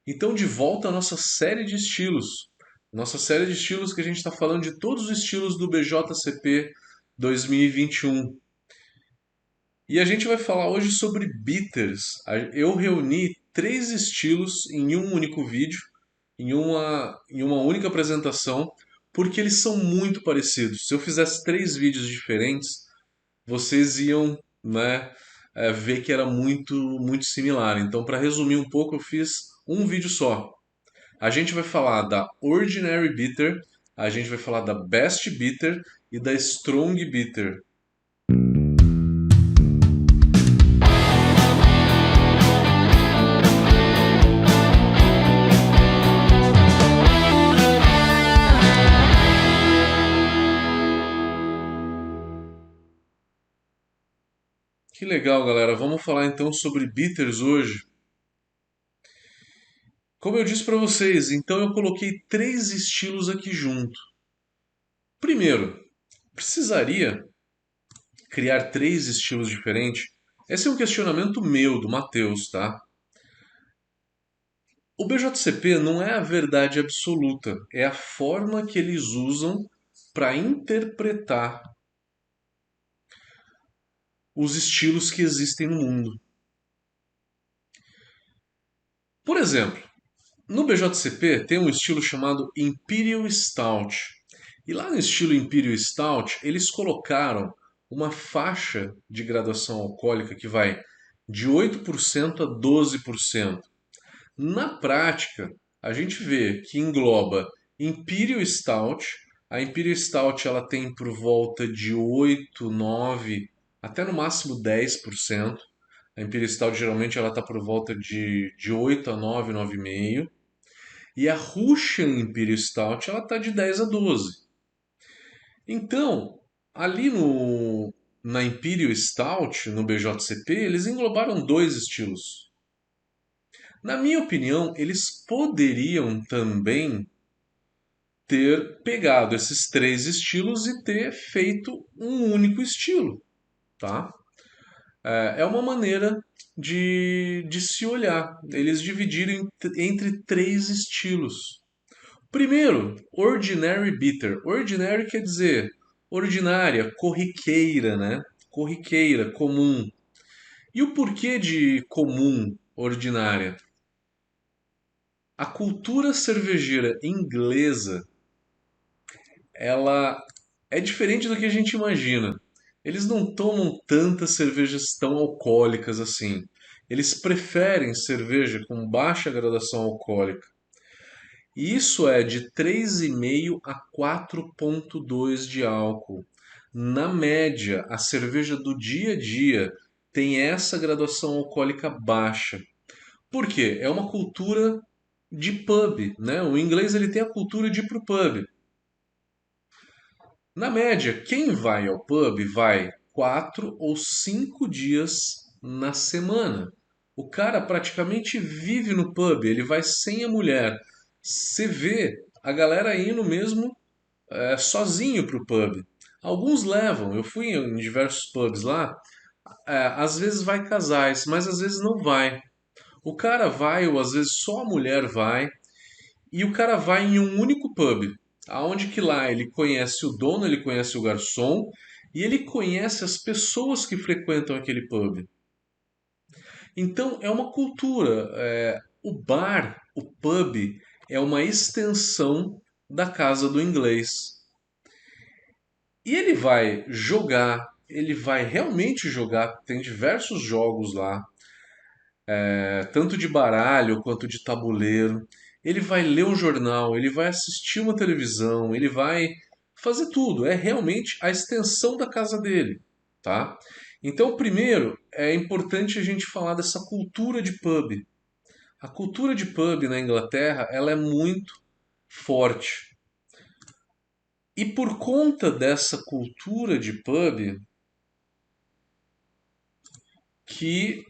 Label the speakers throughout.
Speaker 1: Então, de volta à nossa série de estilos. Nossa série de estilos que a gente está falando de todos os estilos do BJCP 2021. E a gente vai falar hoje sobre bitters. Eu reuni três estilos em um único vídeo, em uma única apresentação, porque eles são muito parecidos. Se eu fizesse três vídeos diferentes, vocês iam, né, ver que era muito, muito similar. Então, para resumir um pouco, eu fiz um vídeo só. A gente vai falar da Ordinary Bitter, a gente vai falar da Best Bitter e da Strong Bitter. Que legal, galera. Vamos falar então sobre bitters hoje. Como eu disse para vocês, então eu coloquei três estilos aqui junto. Primeiro, precisaria criar três estilos diferentes? Esse é um questionamento meu, do Matheus, tá? O BJCP não é a verdade absoluta, é a forma que eles usam para interpretar os estilos que existem no mundo. Por exemplo, no BJCP tem um estilo chamado Imperial Stout. E lá no estilo Imperial Stout, eles colocaram uma faixa de graduação alcoólica que vai de 8% a 12%. Na prática, a gente vê que engloba Imperial Stout. A Imperial Stout ela tem por volta de 8, 9, até no máximo 10%. A Imperial Stout geralmente ela está por volta de 8 a 9, 9,5. E a Russian Imperial Stout ela está de 10 a 12. Então, ali na Imperial Stout, no BJCP, eles englobaram dois estilos. Na minha opinião, eles poderiam também ter pegado esses três estilos e ter feito um único estilo, tá? É uma maneira de se olhar. Eles dividiram entre três estilos. Primeiro, ordinary bitter. Ordinary quer dizer ordinária, corriqueira, né? Corriqueira, comum. E o porquê de comum, ordinária? A cultura cervejeira inglesa, ela é diferente do que a gente imagina. Eles não tomam tantas cervejas tão alcoólicas assim. Eles preferem cerveja com baixa graduação alcoólica. E isso é de 3,5 a 4,2 de álcool. Na média, a cerveja do dia a dia tem essa graduação alcoólica baixa. Por quê? É uma cultura de pub, né? O inglês ele tem a cultura de ir pro pub. Na média, quem vai ao pub vai 4 ou 5 dias na semana. O cara praticamente vive no pub, ele vai sem a mulher. Você vê a galera indo mesmo sozinho pro pub. Alguns levam, eu fui em diversos pubs lá, às vezes vai casais, mas às vezes não vai. O cara vai, ou às vezes só a mulher vai, e o cara vai em um único pub, aonde que lá ele conhece o dono, ele conhece o garçom e ele conhece as pessoas que frequentam aquele pub. Então é uma cultura. O bar, o pub, é uma extensão da casa do inglês. E ele vai jogar, ele vai realmente jogar. Tem diversos jogos lá, tanto de baralho quanto de tabuleiro. Ele vai ler um jornal, ele vai assistir uma televisão, ele vai fazer tudo. É realmente a extensão da casa dele, tá? Então, primeiro, é importante a gente falar dessa cultura de pub. A cultura de pub na Inglaterra, ela é muito forte. E por conta dessa cultura de pub, que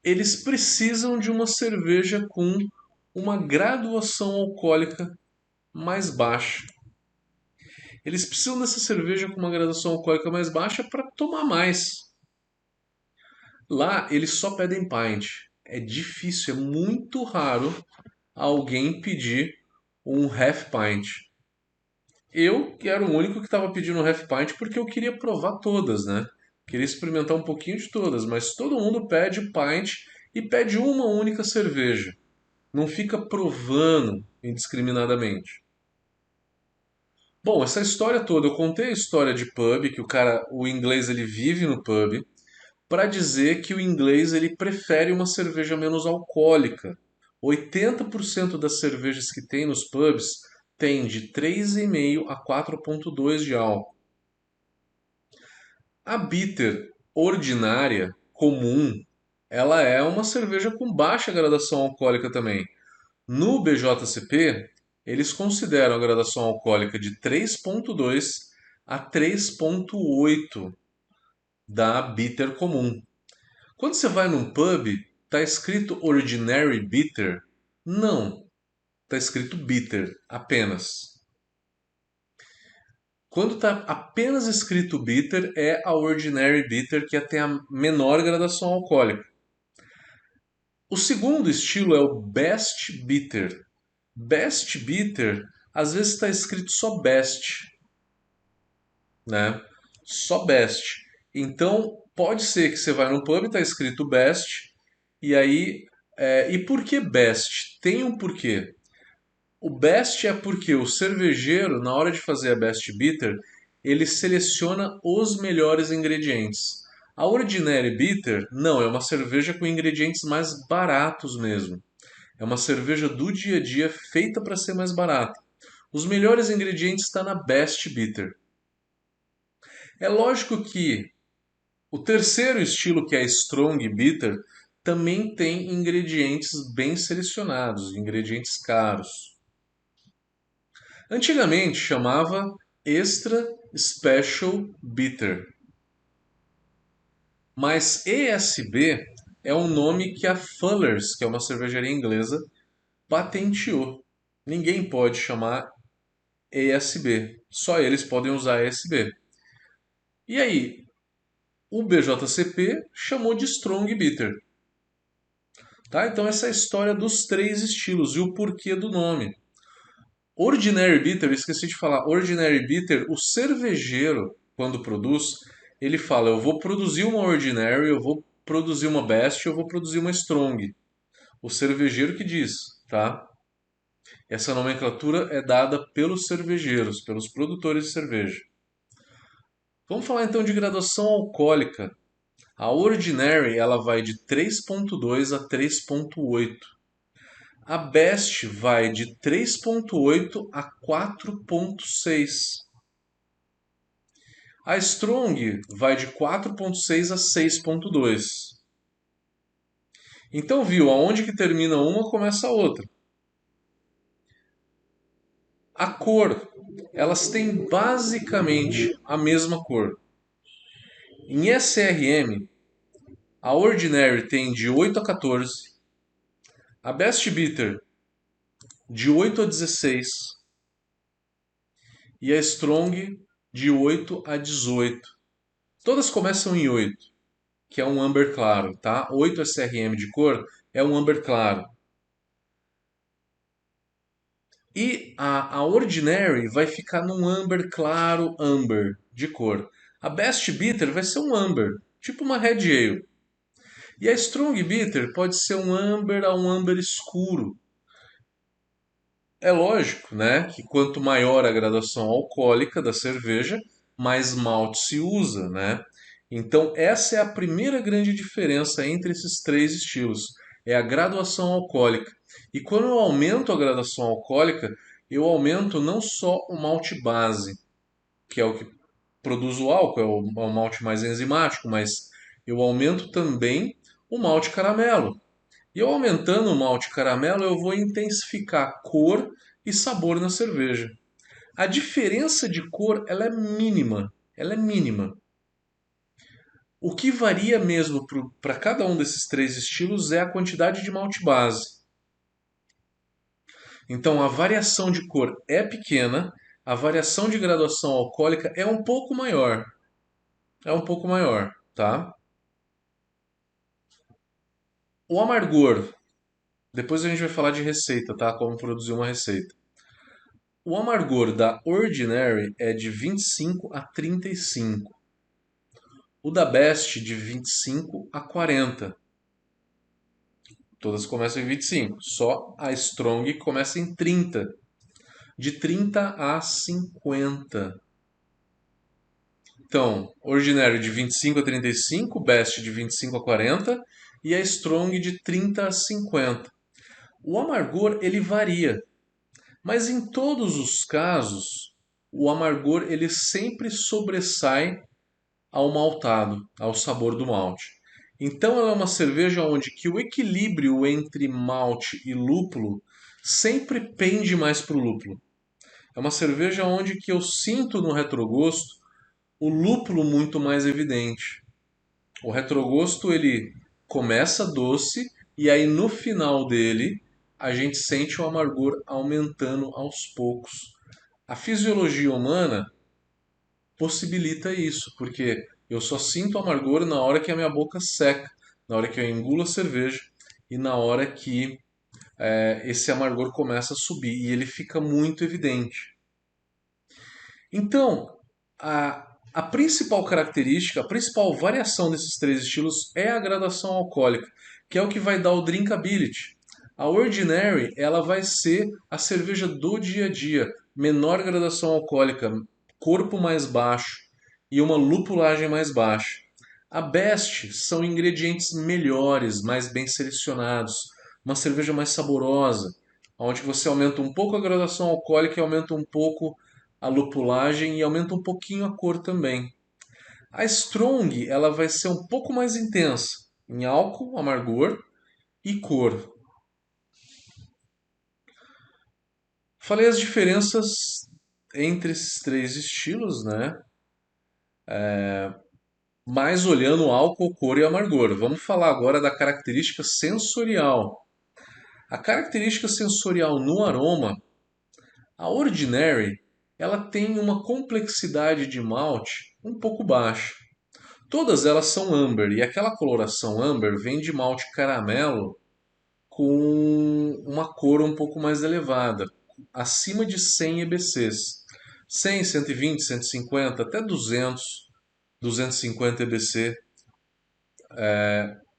Speaker 1: eles precisam de uma cerveja com uma graduação alcoólica mais baixa. Eles precisam dessa cerveja com uma graduação alcoólica mais baixa para tomar mais. Lá eles só pedem pint. É difícil, é muito raro alguém pedir um half pint. Eu que era o único que estava pedindo um half pint porque eu queria provar todas, né? Queria experimentar um pouquinho de todas, mas todo mundo pede pint e pede uma única cerveja. Não fica provando indiscriminadamente. Bom, essa história toda, eu contei a história de pub, que o cara, o inglês ele vive no pub, para dizer que o inglês ele prefere uma cerveja menos alcoólica. 80% das cervejas que tem nos pubs tem de 3,5 a 4,2 de álcool. A bitter ordinária, comum, ela é uma cerveja com baixa gradação alcoólica também. No BJCP, eles consideram a gradação alcoólica de 3,2 a 3,8 da bitter comum. Quando você vai num pub, tá escrito Ordinary Bitter? Não, tá escrito Bitter apenas. Quando tá apenas escrito Bitter, é a Ordinary Bitter que tem a menor gradação alcoólica. O segundo estilo é o Best Bitter. Best Bitter, às vezes está escrito só Best, né? Só Best. Então, pode ser que você vai no pub e está escrito Best, e aí. E por que Best? Tem um porquê. O Best é porque o cervejeiro, na hora de fazer a Best Bitter, ele seleciona os melhores ingredientes. A Ordinary Bitter, não, é uma cerveja com ingredientes mais baratos mesmo. É uma cerveja do dia a dia feita para ser mais barata. Os melhores ingredientes estão na Best Bitter. É lógico que o terceiro estilo, que é a Strong Bitter, também tem ingredientes bem selecionados, ingredientes caros. Antigamente chamava Extra Special Bitter, mas ESB é um nome que a Fuller's, que é uma cervejaria inglesa, patenteou. Ninguém pode chamar ESB, só eles podem usar ESB. E aí, o BJCP chamou de Strong Bitter. Tá? Então essa é a história dos três estilos e o porquê do nome. Ordinary Bitter, eu esqueci de falar, Ordinary Bitter, o cervejeiro, quando produz, ele fala, eu vou produzir uma Ordinary, eu vou produzir uma Best, eu vou produzir uma Strong. O cervejeiro que diz, tá? Essa nomenclatura é dada pelos cervejeiros, pelos produtores de cerveja. Vamos falar então de graduação alcoólica. A Ordinary ela vai de 3,2 a 3,8. A Best vai de 3,8 a 4,6. A Strong vai de 4,6 a 6,2. Então viu, aonde que termina uma, começa a outra. A cor, elas têm basicamente a mesma cor. Em SRM, a Ordinary tem de 8 a 14, a Best Bitter de 8 a 16 e a Strong de 8 a 18. Todas começam em 8, que é um amber claro, tá? 8 SRM de cor é um amber claro. E a Ordinary vai ficar num amber claro, amber de cor. A Best Bitter vai ser um amber, tipo uma Red Ale. E a Strong Bitter pode ser um amber a um amber escuro. É lógico, né, que quanto maior a graduação alcoólica da cerveja, mais malte se usa, né? Então essa é a primeira grande diferença entre esses três estilos, é a graduação alcoólica. E quando eu aumento a graduação alcoólica, eu aumento não só o malte base, que é o que produz o álcool, é o malte mais enzimático, mas eu aumento também o malte caramelo. E eu aumentando o malte caramelo, eu vou intensificar cor e sabor na cerveja. A diferença de cor, ela é mínima. Ela é mínima. O que varia mesmo para cada um desses três estilos é a quantidade de malte base. Então a variação de cor é pequena, a variação de graduação alcoólica é um pouco maior. É um pouco maior, tá? O amargor. Depois a gente vai falar de receita, tá? Como produzir uma receita. O amargor da Ordinary é de 25 a 35. O da Best de 25 a 40. Todas começam em 25. Só a Strong começa em 30. De 30 a 50. Então, Ordinary de 25 a 35, Best de 25 a 40 e a Strong de 30 a 50. O amargor ele varia, mas em todos os casos, o amargor ele sempre sobressai ao maltado, ao sabor do malte. Então ela é uma cerveja onde que o equilíbrio entre malte e lúpulo sempre pende mais para o lúpulo. É uma cerveja onde que eu sinto no retrogosto o lúpulo muito mais evidente. O retrogosto ele começa doce e aí no final dele a gente sente o amargor aumentando aos poucos. A fisiologia humana possibilita isso, porque eu só sinto amargor na hora que a minha boca seca, na hora que eu engulo a cerveja e na hora que esse amargor começa a subir e ele fica muito evidente. Então, a principal característica, a principal variação desses três estilos é a gradação alcoólica, que é o que vai dar o drinkability. A Ordinary, ela vai ser a cerveja do dia a dia, menor gradação alcoólica, corpo mais baixo e uma lupulagem mais baixa. A Best são ingredientes melhores, mais bem selecionados, uma cerveja mais saborosa, onde você aumenta um pouco a graduação alcoólica e aumenta um pouco a lupulagem e aumenta um pouquinho a cor também. A Strong ela vai ser um pouco mais intensa em álcool, amargor e cor. Falei as diferenças entre esses três estilos, né? Mas olhando álcool, cor e amargor. Vamos falar agora da característica sensorial. A característica sensorial no aroma, a Ordinary, ela tem uma complexidade de malte um pouco baixa. Todas elas são amber e aquela coloração amber vem de malte caramelo com uma cor um pouco mais elevada, acima de 100 EBCs. 100, 120, 150, até 200, 250 EBC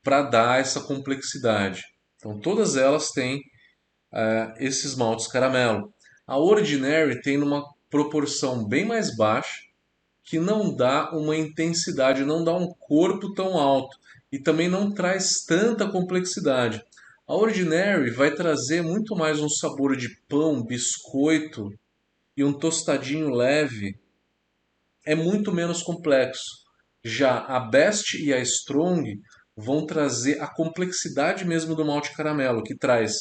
Speaker 1: para dar essa complexidade. Então todas elas têm esses maltes caramelo. A Ordinary tem uma proporção bem mais baixa, que não dá uma intensidade, não dá um corpo tão alto e também não traz tanta complexidade. A Ordinary vai trazer muito mais um sabor de pão, biscoito e um tostadinho leve. É muito menos complexo. Já a Best e a Strong vão trazer a complexidade mesmo do malte caramelo, que traz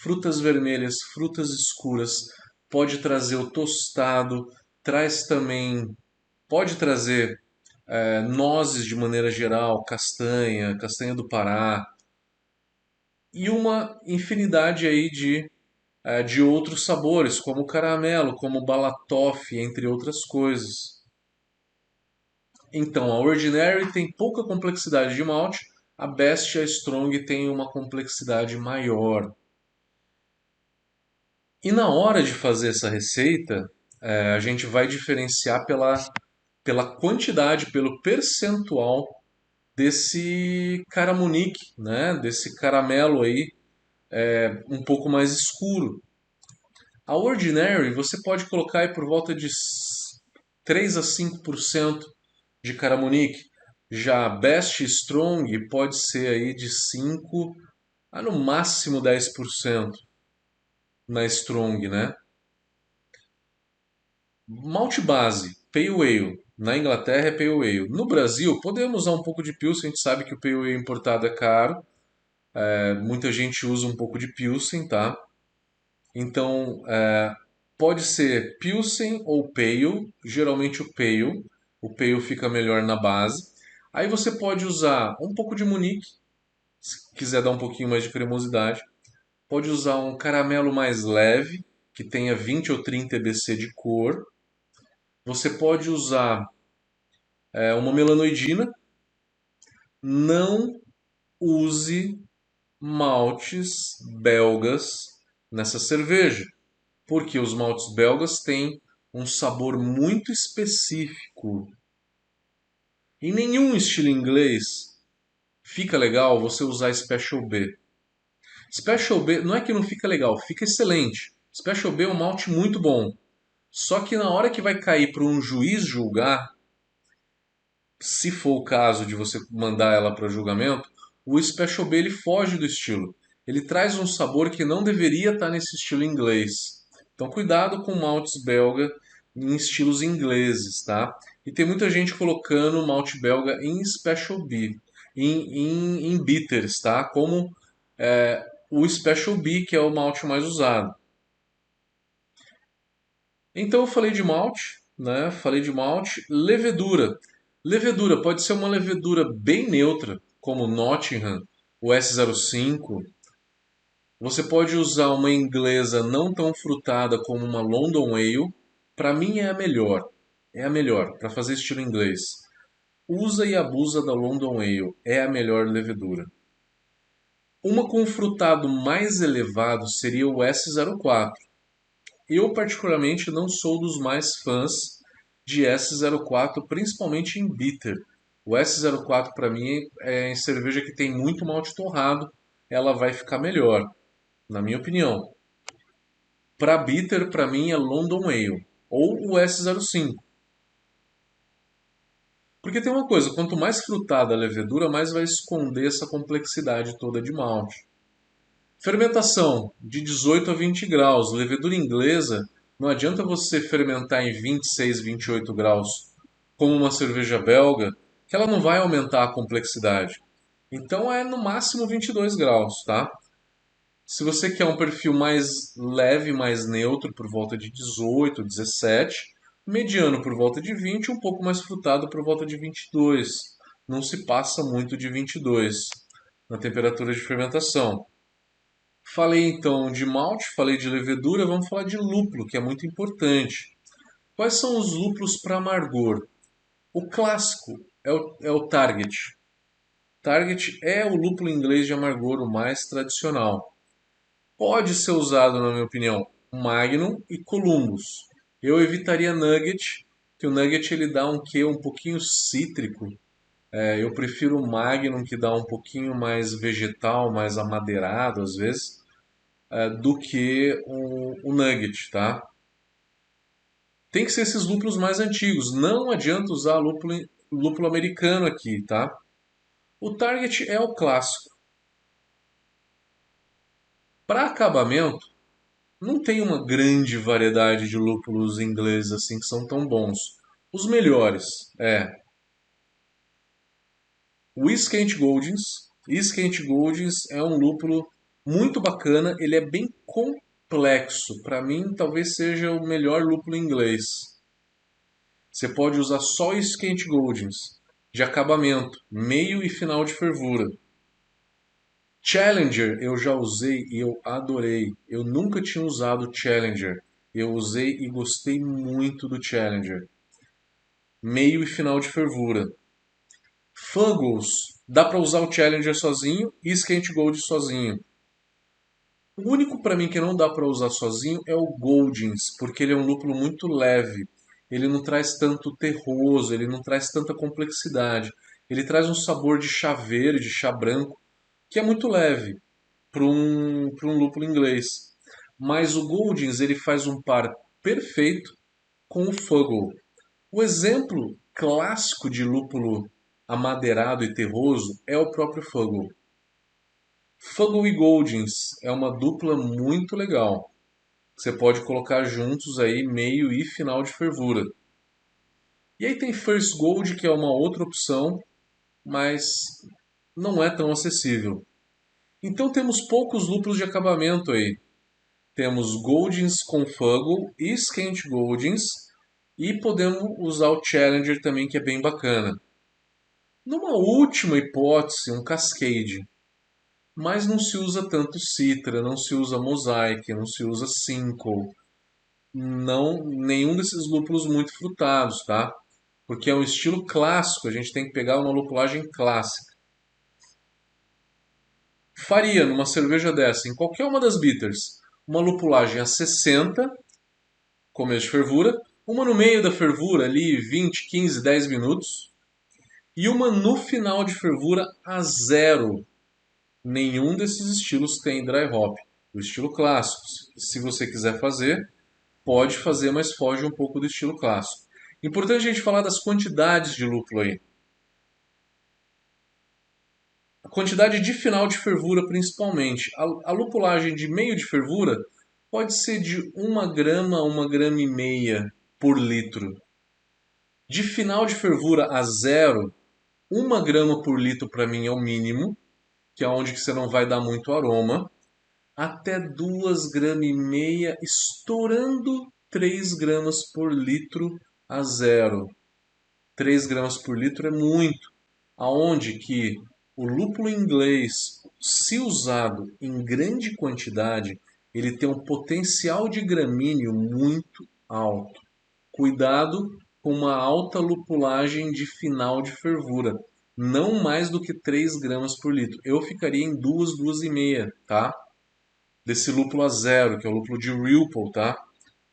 Speaker 1: frutas vermelhas, frutas escuras, pode trazer o tostado, traz também, pode trazer nozes de maneira geral, castanha, castanha do Pará e uma infinidade aí de outros sabores, como caramelo, como balatoff, entre outras coisas. Então, a Ordinary tem pouca complexidade de malte, a Best e a Strong têm uma complexidade maior. E na hora de fazer essa receita, a gente vai diferenciar pela quantidade, pelo percentual desse caramunique, né? Desse caramelo aí um pouco mais escuro. A Ordinary você pode colocar aí por volta de 3 a 5% de caramunique. Já a Best Strong pode ser aí de 5 a no máximo 10% na Strong, né? Malte base, Pale Ale. Na Inglaterra é Pale Ale. No Brasil, podemos usar um pouco de Pilsen. A gente sabe que o Pale Ale importado é caro. Muita gente usa um pouco de Pilsen, tá? Então, pode ser Pilsen ou Pale. Geralmente o Pale. O Pale fica melhor na base. Aí você pode usar um pouco de Munique, se quiser dar um pouquinho mais de cremosidade. Pode usar um caramelo mais leve, que tenha 20 ou 30 EBC de cor. Você pode usar uma melanoidina. Não use maltes belgas nessa cerveja, porque os maltes belgas têm um sabor muito específico. Em nenhum estilo inglês fica legal você usar Special B. Special B não é que não fica legal, fica excelente. Special B é um malte muito bom. Só que na hora que vai cair para um juiz julgar, se for o caso de você mandar ela para julgamento, o Special B ele foge do estilo. Ele traz um sabor que não deveria estar nesse estilo inglês. Então cuidado com maltes belga em estilos ingleses, tá? E tem muita gente colocando malte belga em Special B, em bitters, tá? Como o Special B, que é o malte mais usado. Então eu falei de malte, né? Falei de malte, levedura. Levedura pode ser uma levedura bem neutra, como Nottingham, o S05. Você pode usar uma inglesa não tão frutada como uma London Ale. Para mim é a melhor. É a melhor para fazer estilo inglês. Usa e abusa da London Ale. É a melhor levedura. Uma com frutado mais elevado seria o S04. Eu, particularmente, não sou dos mais fãs de S04, principalmente em bitter. O S04 para mim é em cerveja que tem muito malte torrado, ela vai ficar melhor, na minha opinião. Para bitter, para mim é London Ale ou o S05. Porque tem uma coisa, quanto mais frutada a levedura, mais vai esconder essa complexidade toda de malte. Fermentação de 18 a 20 graus. Levedura inglesa, não adianta você fermentar em 26, 28 graus, como uma cerveja belga, que ela não vai aumentar a complexidade. Então é no máximo 22 graus, tá? Se você quer um perfil mais leve, mais neutro, por volta de 18, 17, mediano por volta de 20, um pouco mais frutado por volta de 22. Não se passa muito de 22 na temperatura de fermentação. Falei então de malte, falei de levedura, vamos falar de lúpulo, que é muito importante. Quais são os lúpulos para amargor? O clássico é o Target. Target é o lúpulo inglês de amargor, o mais tradicional. Pode ser usado, na minha opinião, Magnum e Columbus. Eu evitaria Nugget, que o Nugget ele dá um quê um pouquinho cítrico. Eu prefiro o Magnum, que dá um pouquinho mais vegetal, mais amadeirado às vezes, do que o Nugget, tá? Tem que ser esses lúpulos mais antigos. Não adianta usar lúpulo americano aqui, tá? O Target é o clássico. Para acabamento, não tem uma grande variedade de lúpulos ingleses assim que são tão bons. Os melhores o Iskent Goldings. Iskent Goldings é um lúpulo muito bacana, ele é bem complexo. Para mim, talvez seja o melhor lúpulo inglês. Você pode usar só Iskent Goldings de acabamento, meio e final de fervura. Challenger eu já usei e eu adorei. Eu nunca tinha usado Challenger. Eu usei e gostei muito do Challenger. Meio e final de fervura. Fuggles, dá para usar o Challenger sozinho e Skent Gold sozinho. O único para mim que não dá para usar sozinho é o Goldings, porque ele é um lúpulo muito leve. Ele não traz tanto terroso, ele não traz tanta complexidade. Ele traz um sabor de chá verde, chá branco, que é muito leve para um lúpulo inglês. Mas o Goldings ele faz um par perfeito com o Fuggle. O exemplo clássico de lúpulo amadeirado e terroso é o próprio Fuggle. Fuggle e Goldings é uma dupla muito legal. Você pode colocar juntos aí meio e final de fervura. E aí tem First Gold, que é uma outra opção, mas não é tão acessível. Então temos poucos lúpulos de acabamento aí. Temos Goldings com Fuggle e Skent Goldings. E podemos usar o Challenger também, que é bem bacana. Numa última hipótese, um Cascade. Mas não se usa tanto Citra, não se usa Mosaic, não se usa Simcoe. Não, nenhum desses lúpulos muito frutados, tá? Porque é um estilo clássico, a gente tem que pegar uma lupulagem clássica. Faria numa cerveja dessa, em qualquer uma das bitters, uma lupulagem a 60, começo de fervura, uma no meio da fervura, ali 20, 15, 10 minutos, e uma no final de fervura a zero. Nenhum desses estilos tem dry hop. O estilo clássico, se você quiser fazer, pode fazer, mas foge um pouco do estilo clássico. Importante a gente falar das quantidades de lúpulo aí. A quantidade de final de fervura, principalmente. A lupulagem de meio de fervura pode ser de 1 grama a 1,5 grama por litro. De final de fervura a zero, 1 grama por litro para mim é o mínimo, que é onde que você não vai dar muito aroma, até 2,5 gramas, estourando 3 gramas por litro a zero. 3 gramas por litro é muito, aonde que o lúpulo inglês, se usado em grande quantidade, ele tem um potencial de gramíneo muito alto. Cuidado com uma alta lupulagem de final de fervura, não mais do que 3 gramas por litro. Eu ficaria em 2, 2,5, tá? Desse lúpulo a zero, que é o lúpulo de Ripple, tá?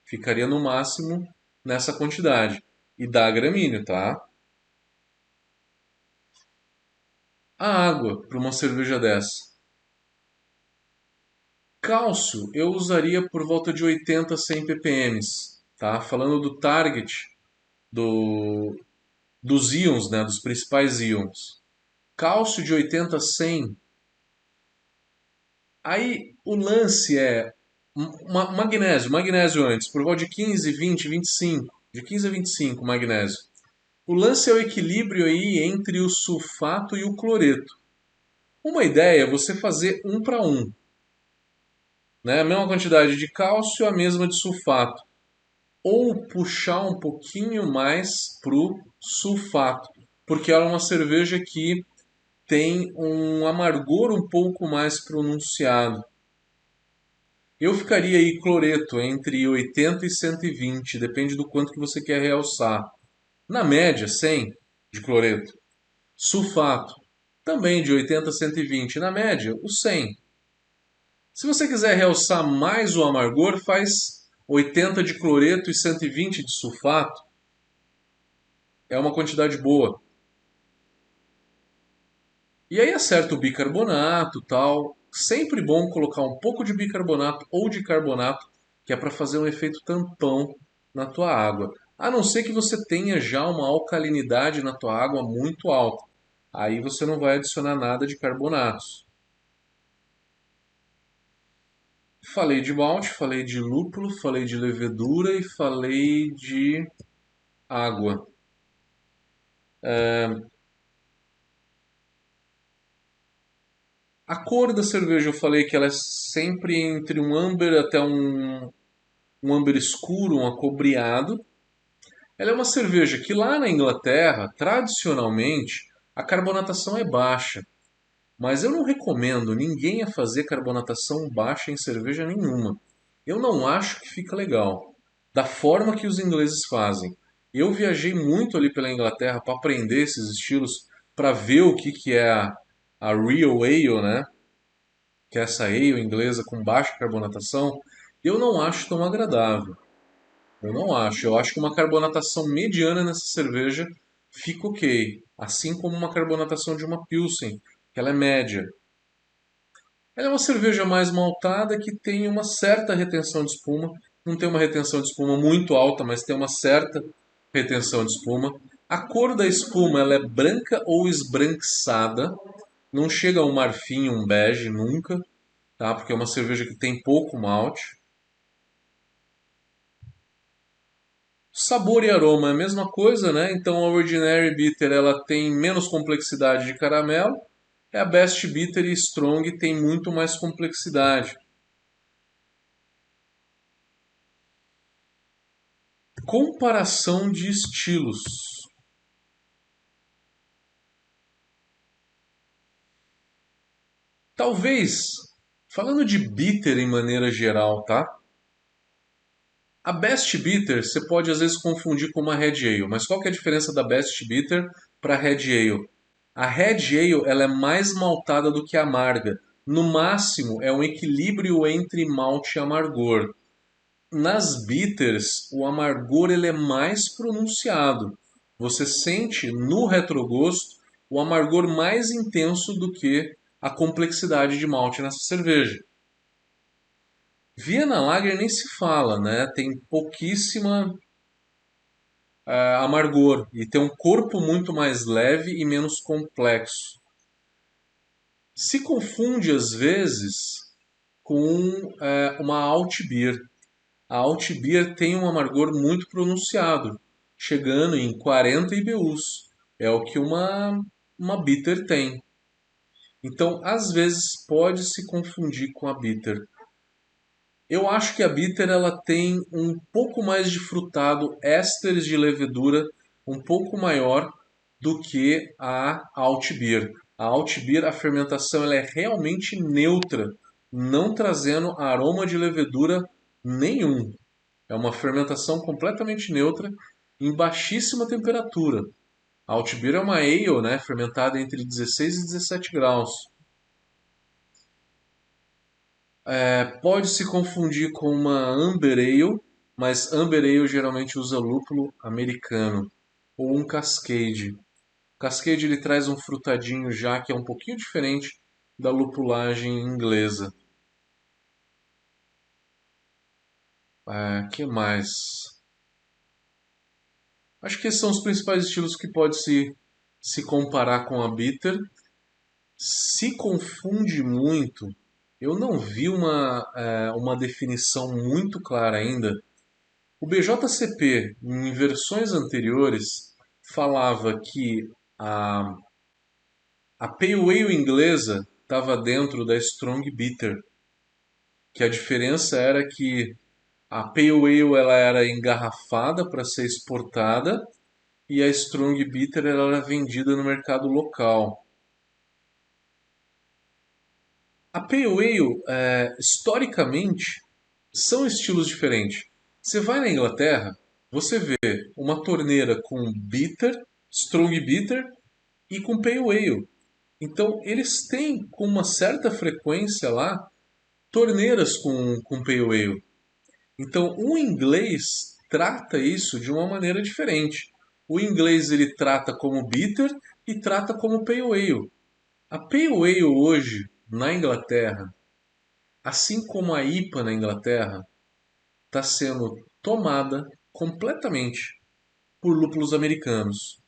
Speaker 1: Ficaria no máximo nessa quantidade. E dá gramíneo, tá? A água para uma cerveja dessa. Cálcio eu usaria por volta de 80 a 100 ppm, tá? Falando do target do, dos íons, né? Dos principais íons. Cálcio de 80 a 100. Aí o lance é magnésio antes, por volta de 15, 20, 25. De 15 a 25 magnésio. O lance é o equilíbrio aí entre o sulfato e o cloreto. Uma ideia é você fazer 1 para 1. Né? A mesma quantidade de cálcio, a mesma de sulfato. Ou puxar um pouquinho mais pro sulfato, porque ela é uma cerveja que tem um amargor um pouco mais pronunciado. Eu ficaria aí cloreto entre 80 e 120, depende do quanto que você quer realçar. Na média, 100 de cloreto. Sulfato, também de 80 a 120. Na média, o 100. Se você quiser realçar mais o amargor, faz 80 de cloreto e 120 de sulfato. É uma quantidade boa. E aí acerta o bicarbonato, tal. Sempre bom colocar um pouco de bicarbonato ou de carbonato, que é para fazer um efeito tampão na tua água. A não ser que você tenha já uma alcalinidade na tua água muito alta. Aí você não vai adicionar nada de carbonatos. Falei de malte, falei de lúpulo, falei de levedura e falei de água. A cor da cerveja eu falei que ela é sempre entre um amber até um amber escuro, um acobreado. Ela é uma cerveja que lá na Inglaterra, tradicionalmente, a carbonatação é baixa. Mas eu não recomendo ninguém a fazer carbonatação baixa em cerveja nenhuma. Eu não acho que fica legal. Da forma que os ingleses fazem. Eu viajei muito ali pela Inglaterra para aprender esses estilos, para ver o que é a Real Ale, né? Que é essa ale inglesa com baixa carbonatação. Eu não acho tão agradável. Eu não acho. Eu acho que uma carbonatação mediana nessa cerveja fica ok. Assim como uma carbonatação de uma Pilsen, que ela é média. Ela é uma cerveja mais maltada que tem uma certa retenção de espuma. Não tem uma retenção de espuma muito alta, mas tem uma certa retenção de espuma. A cor da espuma ela é branca ou esbranquiçada. Não chega a um marfim, um bege, nunca. Tá? Porque é uma cerveja que tem pouco malte. Sabor e aroma é a mesma coisa, né? Então a Ordinary Bitter ela tem menos complexidade de caramelo. A Best Bitter e Strong tem muito mais complexidade. Comparação de estilos. Talvez, falando de bitter em maneira geral, tá? A Best Bitter você pode às vezes confundir com uma Red Ale, mas qual que é a diferença da Best Bitter para a Red Ale? A Red Ale ela é mais maltada do que amarga. No máximo, é um equilíbrio entre malte e amargor. Nas bitters, o amargor ele é mais pronunciado. Você sente no retrogosto o amargor mais intenso do que a complexidade de malte nessa cerveja. Vienna Lager nem se fala, né? Tem pouquíssima amargor e tem um corpo muito mais leve e menos complexo. Se confunde às vezes com uma Alt Beer. A Alt Beer tem um amargor muito pronunciado, chegando em 40 IBUs. É o que uma bitter tem. Então, às vezes, pode se confundir com a bitter. Eu acho que a bitter ela tem um pouco mais de frutado, ésteres de levedura um pouco maior do que a Alt Beer. A Alt Beer, a fermentação ela é realmente neutra, não trazendo aroma de levedura nenhum. É uma fermentação completamente neutra em baixíssima temperatura. A Alt Beer é uma ale, né, fermentada entre 16 e 17 graus. Pode se confundir com uma Amber Ale, mas Amber Ale geralmente usa lúpulo americano ou um Cascade. O Cascade ele traz um frutadinho já que é um pouquinho diferente da lupulagem inglesa. Que mais? Acho que esses são os principais estilos que pode se comparar com a bitter. Se confunde muito, eu não vi uma definição muito clara ainda. O BJCP, em versões anteriores, falava que a Pale Ale inglesa estava dentro da Strong Bitter, que a diferença era que a Pale Ale ela era engarrafada para ser exportada e a Strong Bitter ela era vendida no mercado local. A Pale Ale, historicamente, são estilos diferentes. Você vai na Inglaterra, você vê uma torneira com bitter, strong bitter e com pale ale. Então eles têm com uma certa frequência lá torneiras com pale ale. Então o inglês trata isso de uma maneira diferente. O inglês ele trata como bitter e trata como pale ale. A pale ale hoje na Inglaterra, assim como a IPA na Inglaterra, está sendo tomada completamente por lúpulos americanos.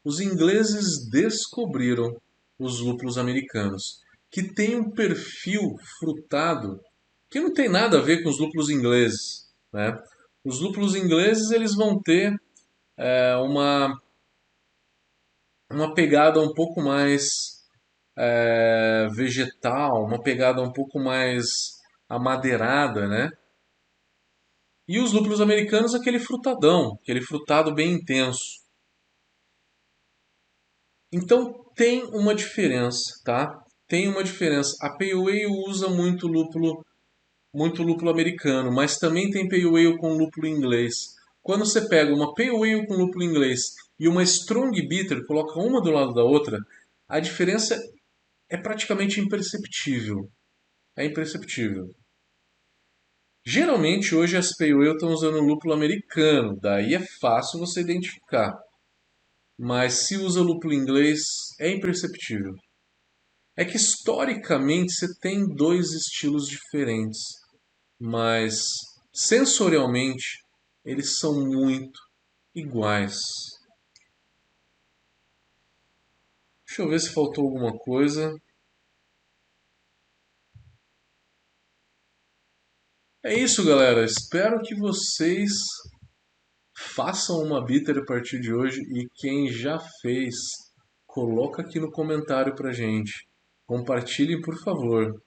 Speaker 1: Os ingleses descobriram os lúpulos americanos, que têm um perfil frutado que não tem nada a ver com os lúpulos ingleses, né? Os lúpulos ingleses eles vão ter uma pegada um pouco mais vegetal, uma pegada um pouco mais amadeirada, né? E os lúpulos americanos, aquele frutadão, aquele frutado bem intenso. Então tem uma diferença, tá? Tem uma diferença. A Pale Ale usa muito lúpulo americano, mas também tem Pale Ale com lúpulo inglês. Quando você pega uma Pale Ale com lúpulo inglês e uma Strong Bitter, coloca uma do lado da outra, a diferença é praticamente imperceptível. É imperceptível. Geralmente hoje as Pale Ale estão usando lúpulo americano, daí é fácil você identificar. Mas se usa lúpulo inglês, é imperceptível. É que historicamente você tem dois estilos diferentes, mas sensorialmente eles são muito iguais. Deixa eu ver se faltou alguma coisa. É isso, galera. Espero que vocês façam uma bitter a partir de hoje e quem já fez, coloca aqui no comentário pra gente. Compartilhem, por favor.